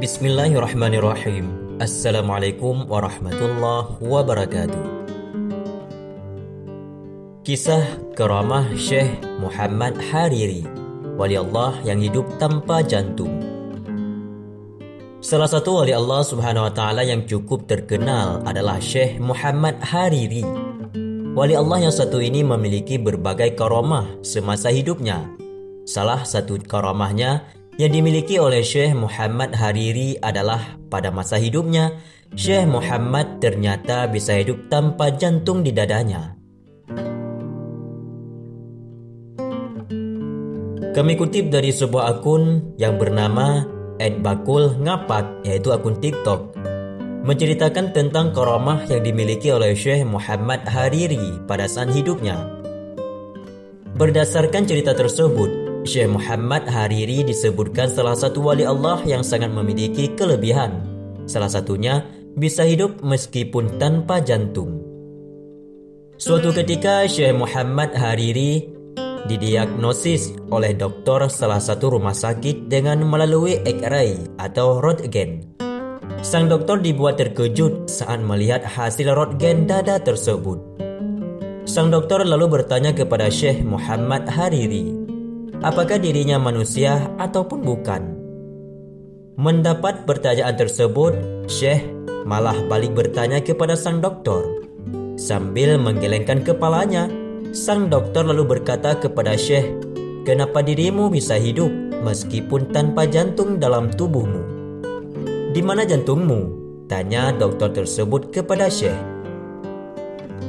Bismillahirrahmanirrahim. Assalamualaikum warahmatullahi wabarakatuh. Kisah karamah Syekh Muhammad Hariri, wali Allah yang hidup tanpa jantung. Salah satu wali Allah Subhanahu wa taala yang cukup terkenal adalah Syekh Muhammad Hariri. Wali Allah yang satu ini memiliki berbagai karamah semasa hidupnya. Salah satu karamahnya yang dimiliki oleh Syekh Muhammad Hariri adalah pada masa hidupnya, Syekh Muhammad ternyata bisa hidup tanpa jantung di dadanya. Kami kutip dari sebuah akun yang bernama @bakulngapak, yaitu akun TikTok, menceritakan tentang karamah yang dimiliki oleh Syekh Muhammad Hariri pada saat hidupnya. Berdasarkan cerita tersebut, Syekh Muhammad Hariri disebutkan salah satu wali Allah yang sangat memiliki kelebihan. Salah satunya bisa hidup meskipun tanpa jantung. Suatu ketika Syekh Muhammad Hariri didiagnosis oleh dokter salah satu rumah sakit dengan melalui X-ray atau Röntgen. Sang dokter dibuat terkejut saat melihat hasil Röntgen dada tersebut. Sang dokter lalu bertanya kepada Syekh Muhammad Hariri, apakah dirinya manusia ataupun bukan? Mendapat pertanyaan tersebut, Syekh malah balik bertanya kepada sang dokter. Sambil menggelengkan kepalanya, sang dokter lalu berkata kepada Syekh, kenapa dirimu bisa hidup meskipun tanpa jantung dalam tubuhmu? Di mana jantungmu? Tanya dokter tersebut kepada Syekh.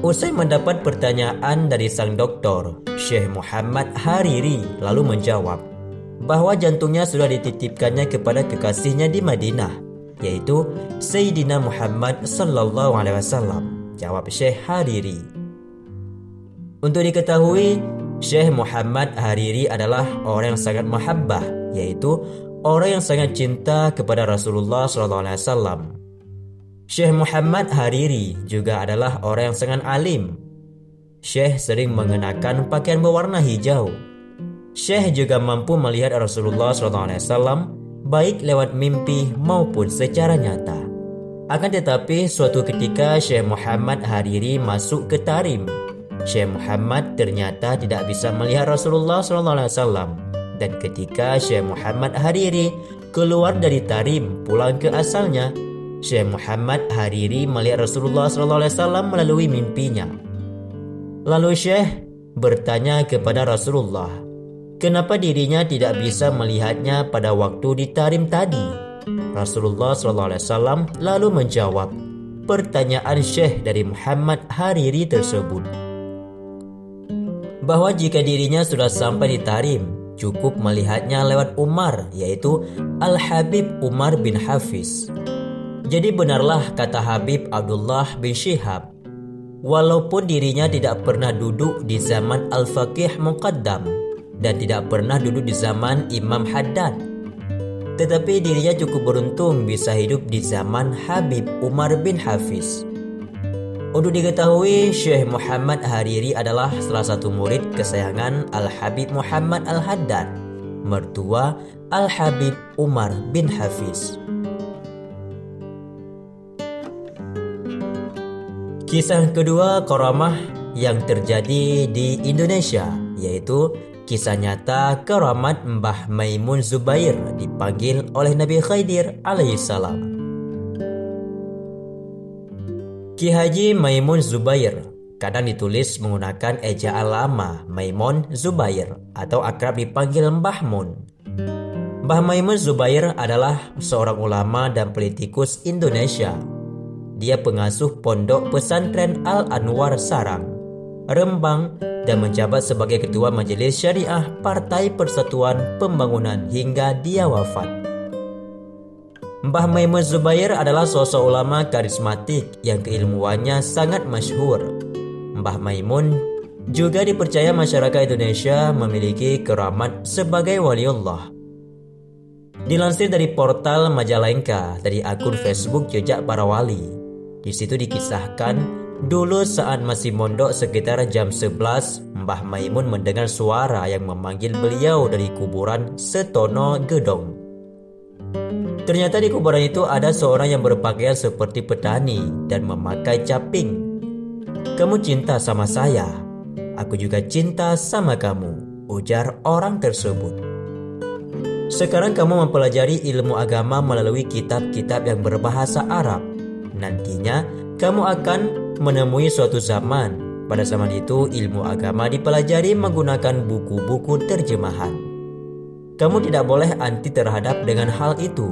Usai mendapat pertanyaan dari sang dokter, Syekh Muhammad Hariri lalu menjawab bahwa jantungnya sudah dititipkannya kepada kekasihnya di Madinah, yaitu Sayyidina Muhammad sallallahu alaihi wasallam. Jawab Syekh Hariri. Untuk diketahui, Syekh Muhammad Hariri adalah orang yang sangat mahabbah, yaitu orang yang sangat cinta kepada Rasulullah sallallahu alaihi wasallam. Syekh Muhammad Hariri juga adalah orang yang sangat alim. Syekh sering mengenakan pakaian berwarna hijau. Syekh juga mampu melihat Rasulullah SAW baik lewat mimpi maupun secara nyata. Akan tetapi suatu ketika Syekh Muhammad Hariri masuk ke Tarim. Syekh Muhammad ternyata tidak bisa melihat Rasulullah SAW. Dan ketika Syekh Muhammad Hariri keluar dari Tarim pulang ke asalnya, Syekh Muhammad Hariri melihat Rasulullah SAW melalui mimpinya. Lalu Syekh bertanya kepada Rasulullah, kenapa dirinya tidak bisa melihatnya pada waktu di Tarim tadi? Rasulullah SAW lalu menjawab pertanyaan Syekh dari Muhammad Hariri tersebut, bahwa jika dirinya sudah sampai di Tarim, cukup melihatnya lewat Umar, yaitu Al-Habib Umar bin Hafiz. Jadi benarlah kata Habib Abdullah bin Syihab, walaupun dirinya tidak pernah duduk di zaman Al-Faqih Muqaddam dan tidak pernah duduk di zaman Imam Haddad, tetapi dirinya cukup beruntung bisa hidup di zaman Habib Umar bin Hafiz. Untuk diketahui, Syekh Muhammad Hariri adalah salah satu murid kesayangan Al-Habib Muhammad Al-Haddad, mertua Al-Habib Umar bin Hafiz. Kisah kedua karamah yang terjadi di Indonesia, yaitu kisah nyata karamat Mbah Maimun Zubair dipanggil oleh Nabi Khidir alaihissalam. Ki Haji Maimun Zubair kadang ditulis menggunakan ejaan lama Maimun Zubair atau akrab dipanggil Mbah Mun. Mbah Maimun Zubair adalah seorang ulama dan politikus Indonesia. Dia pengasuh pondok pesantren Al-Anwar Sarang, Rembang, dan menjabat sebagai ketua Majelis Syariah Partai Persatuan Pembangunan hingga dia wafat. Mbah Maimun Zubair adalah sosok ulama karismatik yang keilmuannya sangat masyhur. Mbah Maimun juga dipercaya masyarakat Indonesia memiliki keramat sebagai waliullah. Dilansir dari portal Majalengka dari akun Facebook Jejak Para Wali, di situ dikisahkan dulu saat masih mondok sekitar jam 11, Mbah Maimun mendengar suara yang memanggil beliau dari kuburan Setono Gedong. Ternyata di kuburan itu ada seorang yang berpakaian seperti petani dan memakai caping. "Kamu cinta sama saya, aku juga cinta sama kamu," ujar orang tersebut. "Sekarang kamu mempelajari ilmu agama melalui kitab-kitab yang berbahasa Arab. Nantinya kamu akan menemui suatu zaman. Pada zaman itu ilmu agama dipelajari menggunakan buku-buku terjemahan. Kamu tidak boleh anti terhadap dengan hal itu.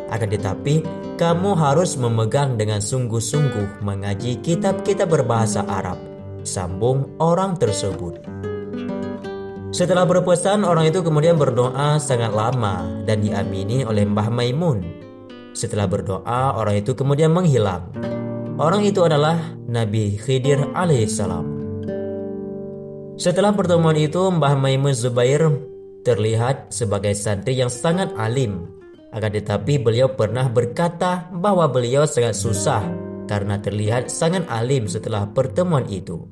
Akan tetapi kamu harus memegang dengan sungguh-sungguh mengaji kitab-kitab berbahasa Arab," sambung orang tersebut. Setelah berpesan, orang itu kemudian berdoa sangat lama dan diamini oleh Mbah Maimun. Setelah berdoa, orang itu kemudian menghilang. Orang itu adalah Nabi Khidir alaihissalam. Setelah pertemuan itu, Mbah Maimun Zubair terlihat sebagai santri yang sangat alim. Akan tetapi beliau pernah berkata bahwa beliau sangat susah karena terlihat sangat alim setelah pertemuan itu.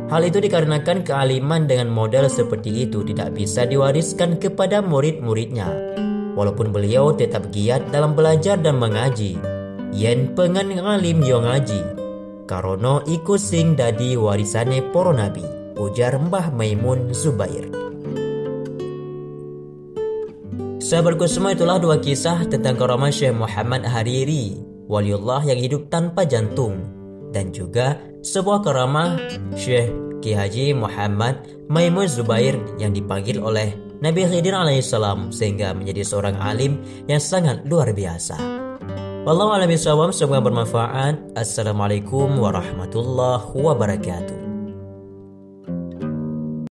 Hal itu dikarenakan kealiman dengan model seperti itu tidak bisa diwariskan kepada murid-muridnya. Walaupun beliau tetap giat dalam belajar dan mengaji. Yen pengen ngalim yo ngaji, karono iku sing dadi warisane para nabi, ujar Mbah Maimun Zubair. Sahabatku semua, itulah dua kisah tentang karamah Syekh Muhammad Hariri, waliullah yang hidup tanpa jantung, dan juga sebuah karamah Syekh Ki Haji Muhammad Maimun Zubair yang dipanggil oleh Nabi Khidir alaihissalam sehingga menjadi seorang alim yang sangat luar biasa. Wallahu a'lam bishawab, semoga bermanfaat. Assalamualaikum warahmatullahi wabarakatuh.